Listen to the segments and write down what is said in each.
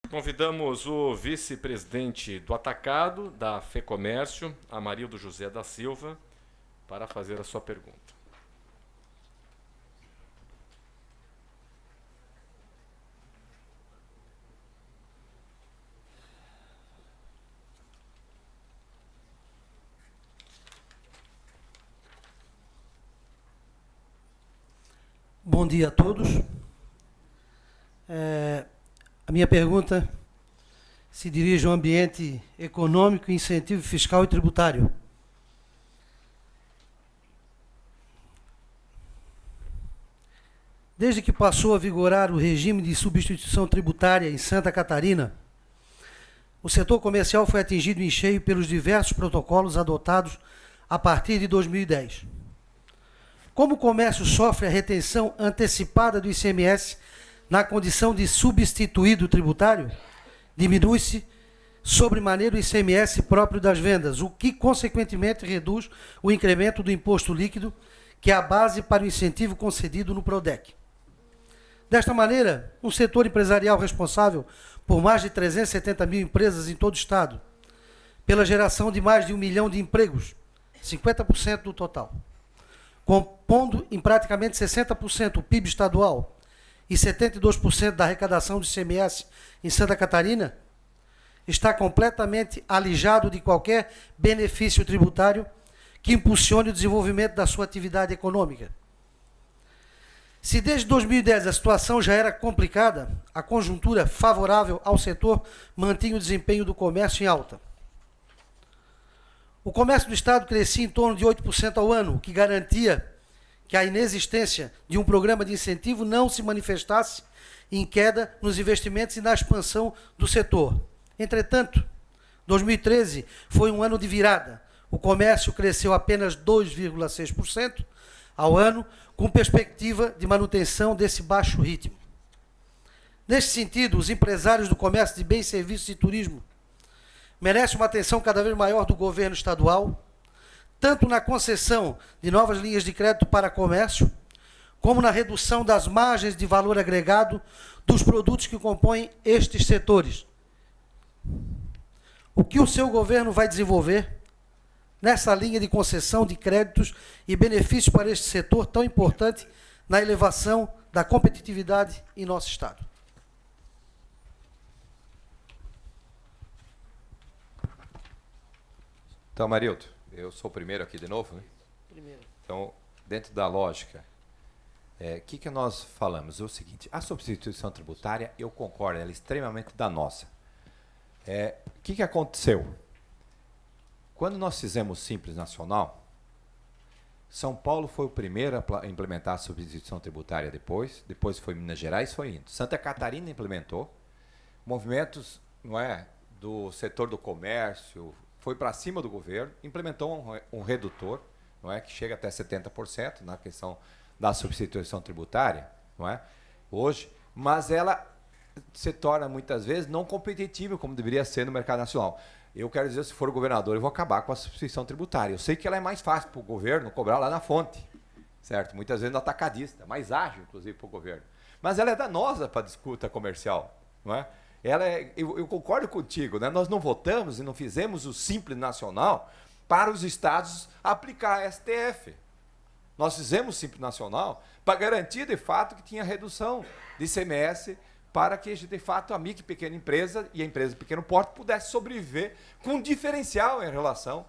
Convidamos o vice-presidente do Atacado, da FEComércio, Amarildo José da Silva, para fazer a sua pergunta. Bom dia a todos. A minha pergunta se dirige ao ambiente econômico, incentivo fiscal e tributário. Desde que passou a vigorar o regime de substituição tributária em Santa Catarina, o setor comercial foi atingido em cheio pelos diversos protocolos adotados a partir de 2010. Como o comércio sofre a retenção antecipada do ICMS na condição de substituído tributário, diminui-se sobremaneira o ICMS próprio das vendas, o que, consequentemente, reduz o incremento do imposto líquido, que é a base para o incentivo concedido no PRODEC. Desta maneira, um setor empresarial responsável por mais de 370 mil empresas em todo o Estado, pela geração de mais de 1 milhão de empregos, 50% do total, compondo em praticamente 60% o PIB estadual e 72% da arrecadação do ICMS em Santa Catarina, está completamente alijado de qualquer benefício tributário que impulsione o desenvolvimento da sua atividade econômica. Se desde 2010 a situação já era complicada, a conjuntura favorável ao setor mantinha o desempenho do comércio em alta. O comércio do Estado crescia em torno de 8% ao ano, o que garantia que a inexistência de um programa de incentivo não se manifestasse em queda nos investimentos e na expansão do setor. Entretanto, 2013 foi um ano de virada. O comércio cresceu apenas 2,6% ao ano, com perspectiva de manutenção desse baixo ritmo. Neste sentido, os empresários do comércio de bens, serviços e turismo merecem uma atenção cada vez maior do governo estadual, tanto na concessão de novas linhas de crédito para comércio, como na redução das margens de valor agregado dos produtos que compõem estes setores. O que o seu governo vai desenvolver nessa linha de concessão de créditos e benefícios para este setor tão importante na elevação da competitividade em nosso Estado? Então, Amarildo, eu sou o primeiro aqui de novo, né? Primeiro. Então, dentro da lógica, que nós falamos? É o seguinte, a substituição tributária, eu concordo, ela é extremamente danosa. O que aconteceu? Quando nós fizemos o Simples Nacional, São Paulo foi o primeiro a implementar a substituição tributária depois foi Minas Gerais, foi indo. Santa Catarina implementou, movimentos, não é, do setor do comércio, foi para cima do governo, implementou um redutor, não é, que chega até 70% na questão da substituição tributária, não é, hoje, mas ela se torna muitas vezes não competitiva como deveria ser no mercado nacional. Eu quero dizer, se for o governador, eu vou acabar com a substituição tributária. Eu sei que ela é mais fácil para o governo cobrar lá na fonte, certo? Muitas vezes no atacadista, mais ágil, inclusive, para o governo. Mas ela é danosa para a disputa comercial, não é? Eu concordo contigo, né? Nós não votamos e não fizemos o Simples Nacional para os estados aplicar a STF. Nós fizemos o Simples Nacional para garantir, de fato, que tinha redução de ICMS para que, de fato, a micro e pequena empresa e a empresa de pequeno porte pudesse sobreviver com um diferencial em relação,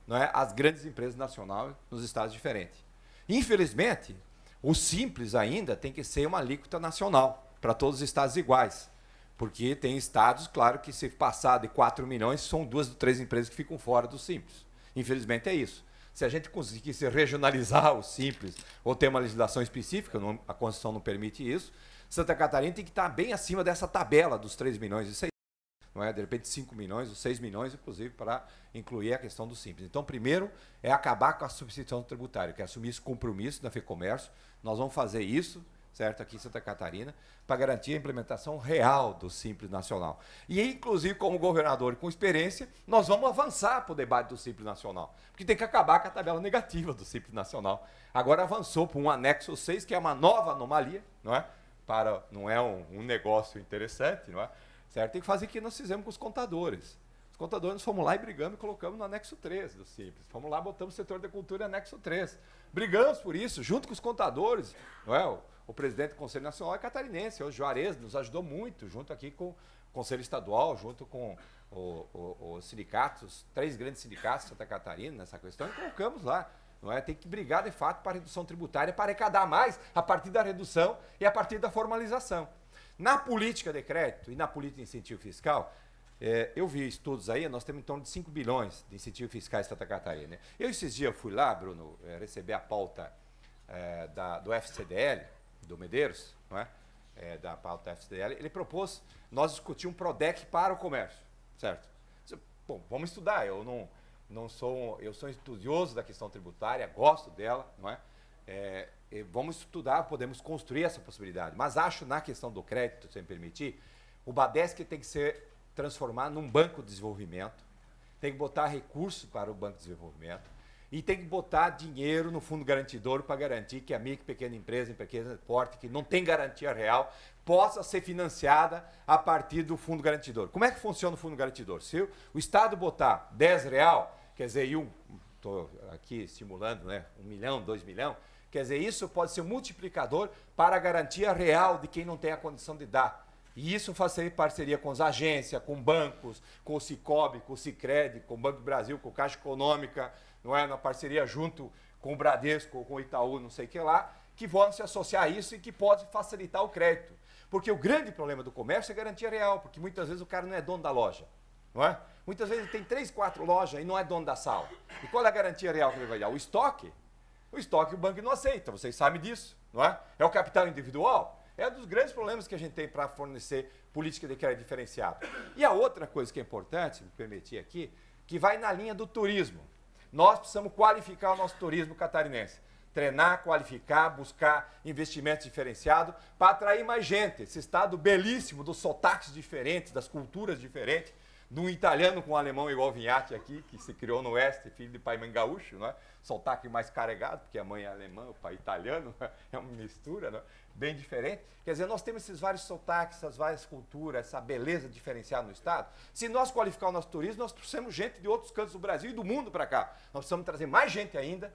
não é, às grandes empresas nacionais nos estados diferentes. Infelizmente, o Simples ainda tem que ser uma alíquota nacional, para todos os estados iguais. Porque tem estados, claro, que se passar de 4 milhões, são 2 ou 3 empresas que ficam fora do Simples. Infelizmente é isso. Se a gente conseguisse regionalizar o Simples ou ter uma legislação específica, a Constituição não permite isso, Santa Catarina tem que estar bem acima dessa tabela dos 3 milhões e 6, não é? De repente 5 milhões ou 6 milhões, inclusive, para incluir a questão do Simples. Então, primeiro, é acabar com a substituição tributária, que é assumir esse compromisso da FEComércio. Nós vamos fazer isso, certo, aqui em Santa Catarina, para garantir a implementação real do Simples Nacional. E, inclusive, como governador com experiência, nós vamos avançar para o debate do Simples Nacional, porque tem que acabar com a tabela negativa do Simples Nacional. Agora avançou para um anexo 6, que é uma nova anomalia, não é? Não é um negócio interessante, não é? certo? Tem que fazer o que nós fizemos com os contadores. Os contadores nós fomos lá e brigamos e colocamos no anexo 3 do Simples. Fomos lá, botamos o setor da cultura em anexo 3. Brigamos por isso, junto com os contadores, não é? O presidente do Conselho Nacional é catarinense, o Juarez nos ajudou muito, junto aqui com o Conselho Estadual, junto com os sindicatos, os 3 grandes sindicatos de Santa Catarina, nessa questão, e colocamos lá. Não é? Tem que brigar, de fato, para a redução tributária, para arrecadar mais a partir da redução e a partir da formalização. Na política de crédito e na política de incentivo fiscal, eu vi estudos aí, nós temos em torno de 5 bilhões de incentivos fiscais em Santa Catarina. Né? Esses dias, fui lá, Bruno, receber a pauta do FCDL, do Medeiros, não é? Da pauta FCDL, ele propôs nós discutir um PRODEC para o comércio, certo? Bom, vamos estudar, eu sou estudioso da questão tributária, gosto dela, não é? Vamos estudar, podemos construir essa possibilidade, mas acho na questão do crédito, se me permitir, o Badesc tem que ser transformado num banco de desenvolvimento, tem que botar recursos para o banco de desenvolvimento e tem que botar dinheiro no fundo garantidor para garantir que a micro e pequena empresa, em pequeno porte, que não tem garantia real, possa ser financiada a partir do fundo garantidor. Como é que funciona o fundo garantidor? Se o Estado botar R$10, quer dizer, estou aqui estimulando, né, 1 milhão, 2 milhões, quer dizer, isso pode ser um multiplicador para a garantia real de quem não tem a condição de dar. E isso faz parceria com as agências, com bancos, com o Cicobi, com o Sicredi, com o Banco do Brasil, com a Caixa Econômica, não é? Na parceria junto com o Bradesco, com o Itaú, não sei o que lá, que vão se associar a isso e que pode facilitar o crédito. Porque o grande problema do comércio é garantia real, porque muitas vezes o cara não é dono da loja, não é? Muitas vezes ele tem 3, 4 lojas e não é dono da sala. E qual é a garantia real que ele vai dar? O estoque. O estoque o banco não aceita, vocês sabem disso, não é? É o capital individual. É um dos grandes problemas que a gente tem para fornecer política de crédito diferenciado. E a outra coisa que é importante, me permitir aqui, que vai na linha do turismo. Nós precisamos qualificar o nosso turismo catarinense. Treinar, qualificar, buscar investimentos diferenciados para atrair mais gente. Esse estado belíssimo dos sotaques diferentes, das culturas diferentes, de um italiano com um alemão igual o Vinhati aqui, que se criou no oeste, filho de pai mãe gaúcho, não é? Sotaque mais carregado, porque a mãe é alemã, o pai é italiano, é uma mistura, não é? Bem diferente. Quer dizer, nós temos esses vários sotaques, essas várias culturas, essa beleza diferenciada no estado. Se nós qualificar o nosso turismo, nós trouxemos gente de outros cantos do Brasil e do mundo para cá. Nós precisamos trazer mais gente ainda,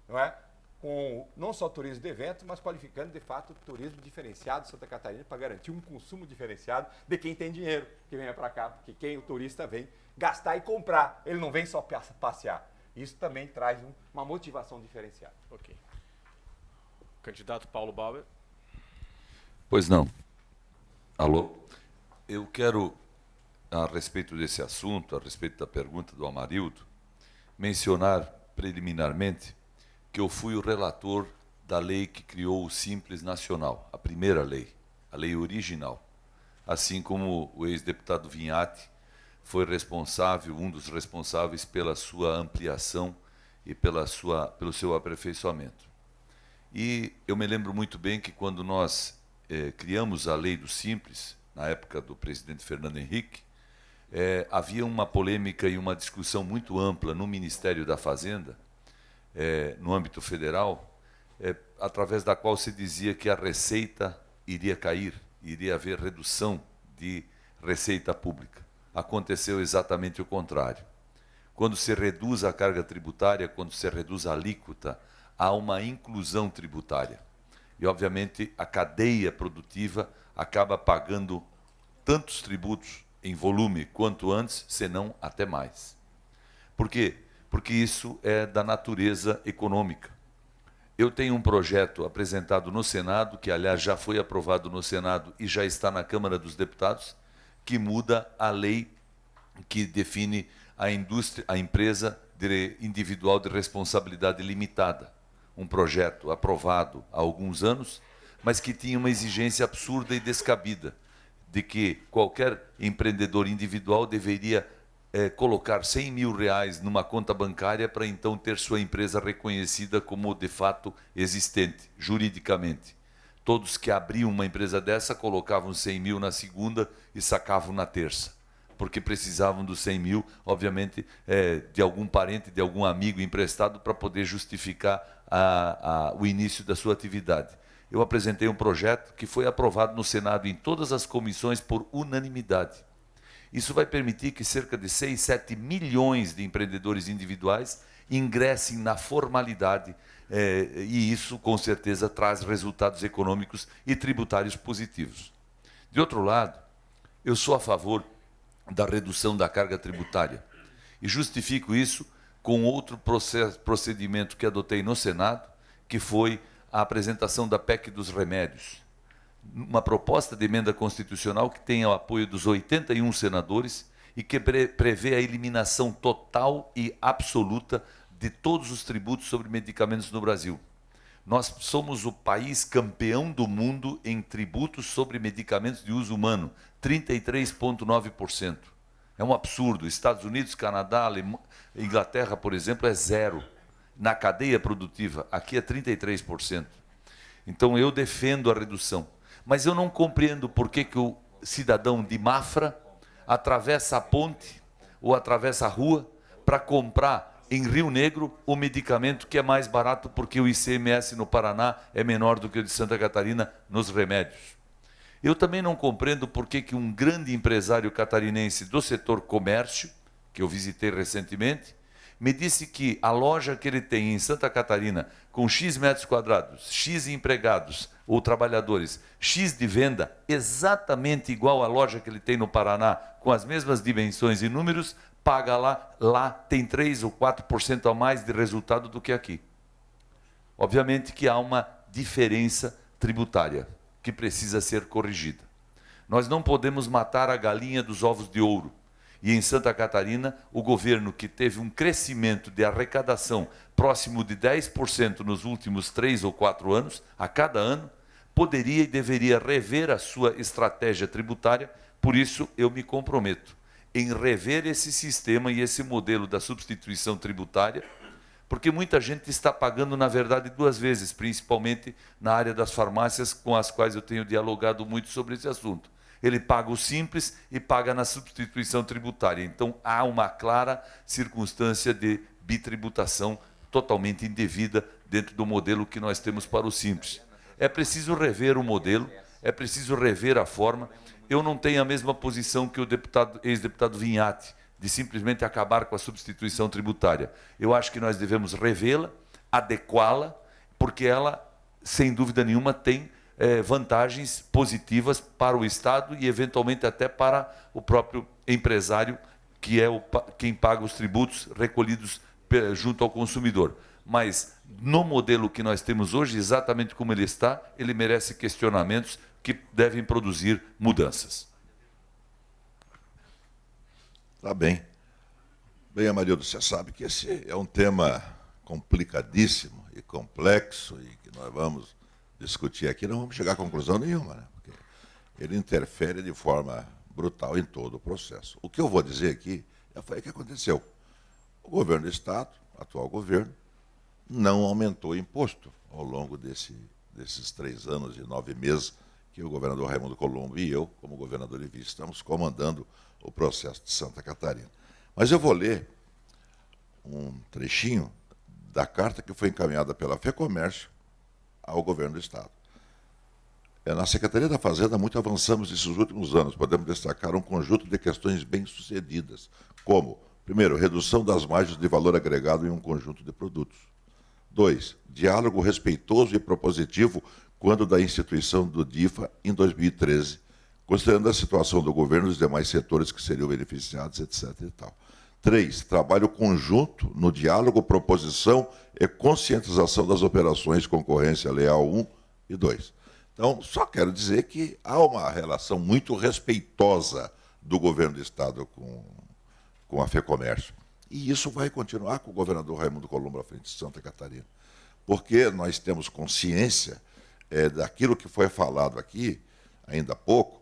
não é? Com não só turismo de evento, mas qualificando, de fato, o turismo diferenciado de Santa Catarina para garantir um consumo diferenciado de quem tem dinheiro que venha para cá, porque o turista vem gastar e comprar, ele não vem só passear. Isso também traz uma motivação diferenciada. Ok. Candidato Paulo Bauer. Pois não. Alô? Eu quero, a respeito desse assunto, a respeito da pergunta do Amarildo, mencionar preliminarmente que eu fui o relator da lei que criou o Simples Nacional, a primeira lei, a lei original. Assim como o ex-deputado Vinhati foi responsável, um dos responsáveis pela sua ampliação e pelo seu aperfeiçoamento. E eu me lembro muito bem que quando nós criamos a lei do Simples, na época do presidente Fernando Henrique, havia uma polêmica e uma discussão muito ampla no Ministério da Fazenda, no âmbito federal, através da qual se dizia que a receita iria cair, iria haver redução de receita pública. Aconteceu exatamente o contrário. Quando se reduz a carga tributária, quando se reduz a alíquota, há uma inclusão tributária. E, obviamente, a cadeia produtiva acaba pagando tantos tributos em volume quanto antes, senão até mais. Por quê? Porque isso é da natureza econômica. Eu tenho um projeto apresentado no Senado, que, aliás, já foi aprovado no Senado e já está na Câmara dos Deputados, que muda a lei que define a empresa individual de responsabilidade limitada. Um projeto aprovado há alguns anos, mas que tinha uma exigência absurda e descabida, de que qualquer empreendedor individual deveria colocar R$100 mil numa conta bancária para então ter sua empresa reconhecida como de fato existente, juridicamente. Todos que abriam uma empresa dessa colocavam 100 mil na segunda e sacavam na terça, porque precisavam dos 100 mil, obviamente, de algum parente, de algum amigo emprestado para poder justificar o início da sua atividade. eu apresentei um projeto que foi aprovado no Senado em todas as comissões por unanimidade. Isso vai permitir que cerca de 6, 7 milhões de empreendedores individuais ingressem na formalidade, e isso, com certeza, traz resultados econômicos e tributários positivos. De outro lado, eu sou a favor da redução da carga tributária e justifico isso com outro procedimento que adotei no Senado, que foi a apresentação da PEC dos remédios. Uma proposta de emenda constitucional que tem o apoio dos 81 senadores e que prevê a eliminação total e absoluta de todos os tributos sobre medicamentos no Brasil. Nós somos o país campeão do mundo em tributos sobre medicamentos de uso humano, 33,9%. É um absurdo. Estados Unidos, Canadá, Inglaterra, por exemplo, é zero. Na cadeia produtiva, aqui é 33%. Então eu defendo a redução. Mas eu não compreendo por que o cidadão de Mafra atravessa a ponte ou atravessa a rua para comprar em Rio Negro o medicamento que é mais barato porque o ICMS no Paraná é menor do que o de Santa Catarina nos remédios. Eu também não compreendo por que um grande empresário catarinense do setor comércio, que eu visitei recentemente, me disse que a loja que ele tem em Santa Catarina, com X metros quadrados, X empregados ou trabalhadores, X de venda, exatamente igual à loja que ele tem no Paraná, com as mesmas dimensões e números, paga lá tem 3 ou 4% a mais de resultado do que aqui. Obviamente que há uma diferença tributária que precisa ser corrigida. Nós não podemos matar a galinha dos ovos de ouro. E em Santa Catarina, o governo, que teve um crescimento de arrecadação próximo de 10% nos últimos 3 ou 4 anos, a cada ano, poderia e deveria rever a sua estratégia tributária. Por isso, eu me comprometo em rever esse sistema e esse modelo da substituição tributária, porque muita gente está pagando, na verdade, 2 vezes, principalmente na área das farmácias, com as quais eu tenho dialogado muito sobre esse assunto. Ele paga o simples e paga na substituição tributária. Então, há uma clara circunstância de bitributação totalmente indevida dentro do modelo que nós temos para o simples. É preciso rever o modelo, é preciso rever a forma. Eu não tenho a mesma posição que o ex-deputado Vinhati, de simplesmente acabar com a substituição tributária. Eu acho que nós devemos revê-la, adequá-la, porque ela, sem dúvida nenhuma, tem vantagens positivas para o Estado e, eventualmente, até para o próprio empresário, que é quem paga os tributos recolhidos junto ao consumidor. Mas, no modelo que nós temos hoje, exatamente como ele está, ele merece questionamentos que devem produzir mudanças. Tá bem. Bem, Amarildo, você sabe que esse é um tema complicadíssimo e complexo e que nós vamos discutir aqui, não vamos chegar a conclusão nenhuma, né? Porque ele interfere de forma brutal em todo o processo. O que eu vou dizer aqui foi o que aconteceu. O governo do Estado, o atual governo, não aumentou o imposto ao longo desses 3 anos e 9 meses que o governador Raimundo Colombo e eu, como governador e vice, estamos comandando o processo de Santa Catarina. Mas eu vou ler um trechinho da carta que foi encaminhada pela FEComércio ao governo do Estado. Na Secretaria da Fazenda, muito avançamos nesses últimos anos. Podemos destacar um conjunto de questões bem-sucedidas, como, primeiro, redução das margens de valor agregado em um conjunto de produtos. 2, diálogo respeitoso e propositivo quando da instituição do DIFA em 2013, considerando a situação do governo e dos demais setores que seriam beneficiados, etc. e tal. 3, trabalho conjunto no diálogo, proposição e conscientização das operações concorrência leal 1 e 2. Então, só quero dizer que há uma relação muito respeitosa do governo do Estado com a FEComércio. E isso vai continuar com o governador Raimundo Colombo à frente de Santa Catarina. Porque nós temos consciência daquilo que foi falado aqui, ainda há pouco.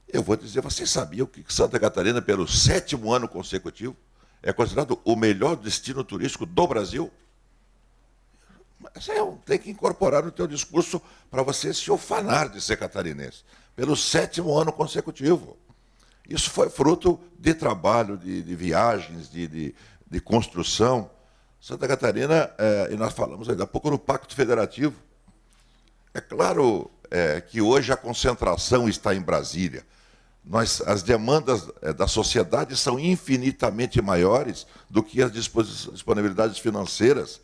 Eu vou dizer, vocês sabiam que Santa Catarina, pelo 7º ano consecutivo, é considerado o melhor destino turístico do Brasil? Você tem que incorporar no teu discurso para você se ufanar de ser catarinense. Pelo 7º ano consecutivo. Isso foi fruto de trabalho, de viagens, de construção. Santa Catarina, e nós falamos ainda há pouco no Pacto Federativo, É claro que hoje a concentração está em Brasília. As demandas da sociedade são infinitamente maiores do que as disponibilidades financeiras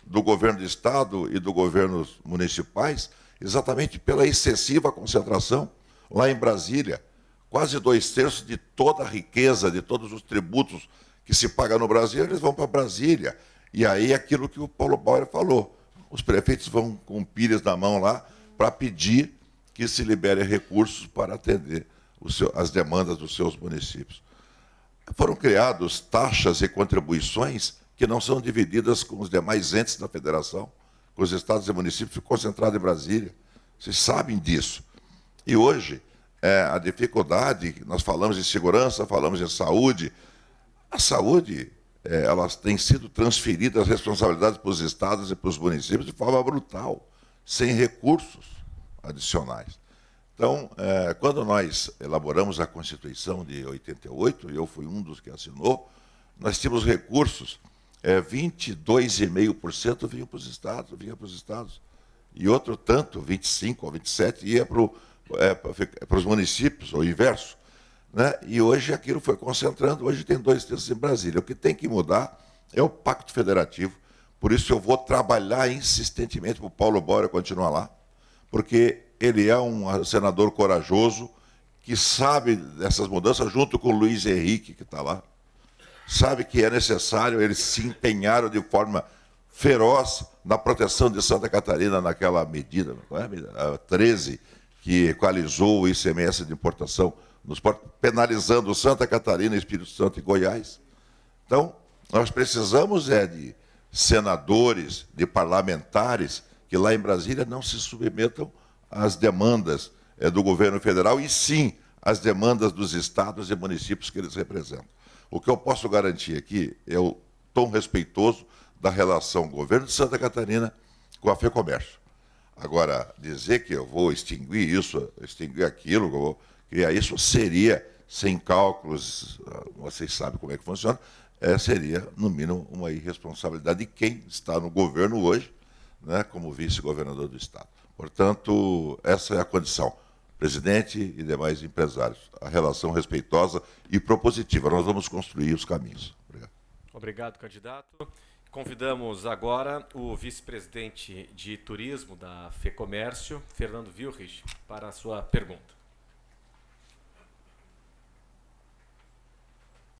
do governo do Estado e dos governos municipais, exatamente pela excessiva concentração. Lá em Brasília, quase 2/3 de toda a riqueza, de todos os tributos que se paga no Brasil, eles vão para Brasília. E aí aquilo que o Paulo Bauer falou, os prefeitos vão com pilhas na mão lá para pedir que se libere recursos para atender as demandas dos seus municípios. Foram criados taxas e contribuições que não são divididas com os demais entes da federação, com os estados e municípios, ficou concentrado em Brasília. Vocês sabem disso. E hoje, a dificuldade, nós falamos em segurança, falamos em saúde. A saúde, elas têm sido transferidas as responsabilidades para os estados e para os municípios de forma brutal, sem recursos adicionais. Então, quando nós elaboramos a Constituição de 88, eu fui um dos que assinou, nós tínhamos recursos, 22,5% vinha para os estados, e outro tanto, 25% ou 27%, ia para os municípios, ou o inverso. Né? E hoje aquilo foi concentrando, hoje tem 2/3 em Brasília. O que tem que mudar é o Pacto Federativo, por isso eu vou trabalhar insistentemente para o Paulo Bauer continuar lá, porque ele é um senador corajoso, que sabe dessas mudanças, junto com o Luiz Henrique, que está lá. Sabe que é necessário, eles se empenharam de forma feroz na proteção de Santa Catarina naquela medida, a 13, que equalizou o ICMS de importação nos portos, penalizando Santa Catarina, Espírito Santo e Goiás. Então, nós precisamos de senadores, de parlamentares, que lá em Brasília não se submetam às demandas do governo federal e sim às demandas dos estados e municípios que eles representam. O que eu posso garantir aqui é o tom respeitoso da relação governo de Santa Catarina com a FEComércio. Agora, dizer que eu vou extinguir isso, extinguir aquilo, que eu vou criar isso, seria, sem cálculos, vocês sabem como é que funciona, seria, no mínimo, uma irresponsabilidade de quem está no governo hoje, né, como vice-governador do Estado. Portanto, essa é a condição. Presidente e demais empresários. A relação respeitosa e propositiva. Nós vamos construir os caminhos. Obrigado. Obrigado, candidato. Convidamos agora o vice-presidente de turismo da FEComércio, Fernando Wilrich, para a sua pergunta.